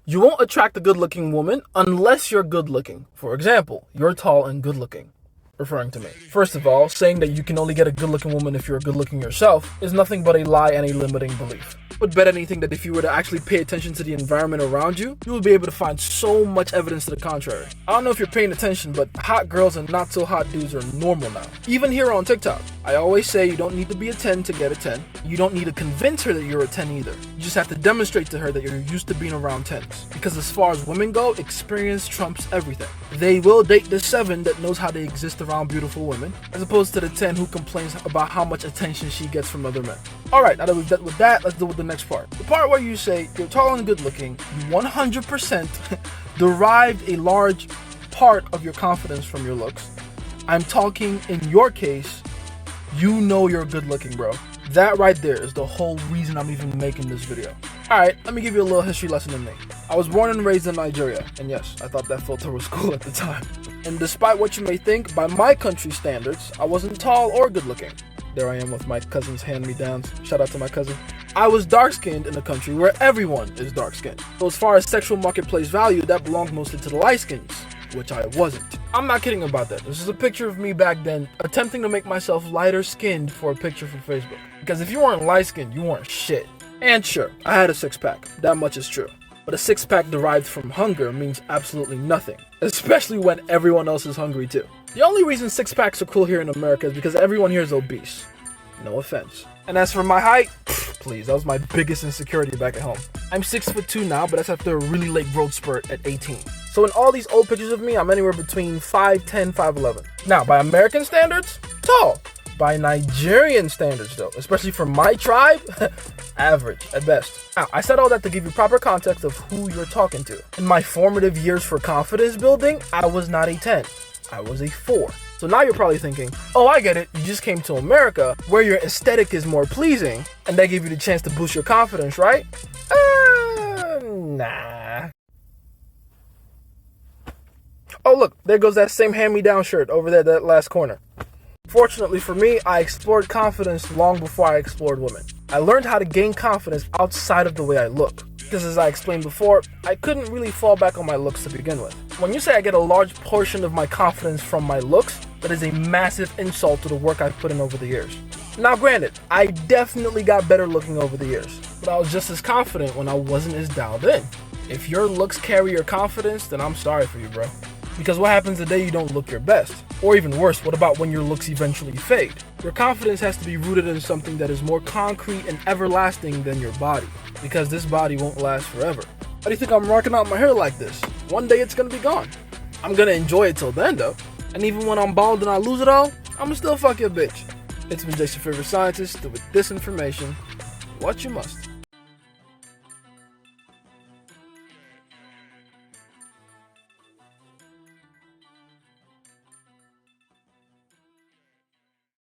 You won't attract a good-looking woman unless you're good-looking. For example, you're tall and good-looking. Referring to me. First of all, saying that you can only get a good-looking woman if you're good-looking yourself is nothing but a lie and a limiting belief. I would bet anything that if you were to actually pay attention to the environment around you, you would be able to find so much evidence to the contrary. I don't know if you're paying attention, but hot girls and not so hot dudes are normal now. Even here on TikTok, I always say you don't need to be a 10 to get a 10. You don't need to convince her that you're a 10 either. You just have to demonstrate to her that you're used to being around 10s. Because as far as women go, experience trumps everything. They will date the 7 that knows how to exist around beautiful women, as opposed to the 10 who complains about how much attention she gets from other men. Alright, now that we've dealt with that, let's deal with the next part. The part where you say you're tall and good looking, you 100% derived a large part of your confidence from your looks. I'm talking in your case, you know you're good looking, bro. That right there is the whole reason I'm even making this video. Alright, let me give you a little history lesson on me. I was born and raised in Nigeria, and yes, I thought that filter was cool at the time. And despite what you may think, by my country's standards, I wasn't tall or good looking. There I am with my cousin's hand-me-downs. Shout out to my cousin. I was dark-skinned in a country where everyone is dark-skinned. So as far as sexual marketplace value, that belonged mostly to the light-skins, which I wasn't. I'm not kidding about that. This is a picture of me back then, attempting to make myself lighter-skinned for a picture for Facebook. Because if you weren't light-skinned, you weren't shit. And sure, I had a six-pack. That much is true. But a six-pack derived from hunger means absolutely nothing, especially when everyone else is hungry too. The only reason six-packs are cool here in America is because everyone here is obese. No offense. And as for my height, please, that was my biggest insecurity back at home. I'm 6'2" now, but that's after a really late growth spurt at 18. So in all these old pictures of me, I'm anywhere between 5'10", 5'11". Now, by American standards, tall. By Nigerian standards though, especially for my tribe, average at best. Now, I said all that to give you proper context of who you're talking to. In my formative years for confidence building, I was not a 10. I was a 4. So now you're probably thinking, oh, I get it. You just came to America where your aesthetic is more pleasing and that gave you the chance to boost your confidence, right? Nah. Oh, look, there goes that same hand-me-down shirt over there, that last corner. Fortunately for me, I explored confidence long before I explored women. I learned how to gain confidence outside of the way I look. Because as I explained before, I couldn't really fall back on my looks to begin with. When you say I get a large portion of my confidence from my looks, that is a massive insult to the work I've put in over the years. Now granted, I definitely got better looking over the years, but I was just as confident when I wasn't as dialed in. If your looks carry your confidence, then I'm sorry for you, bro. Because what happens the day you don't look your best? Or even worse, what about when your looks eventually fade? Your confidence has to be rooted in something that is more concrete and everlasting than your body. Because this body won't last forever. Why do you think I'm rocking out my hair like this? One day it's gonna be gone. I'm gonna enjoy it till then though. And even when I'm bald and I lose it all, I'ma still fuck your bitch. It's been Jason, your favorite scientist, with this information, what you must.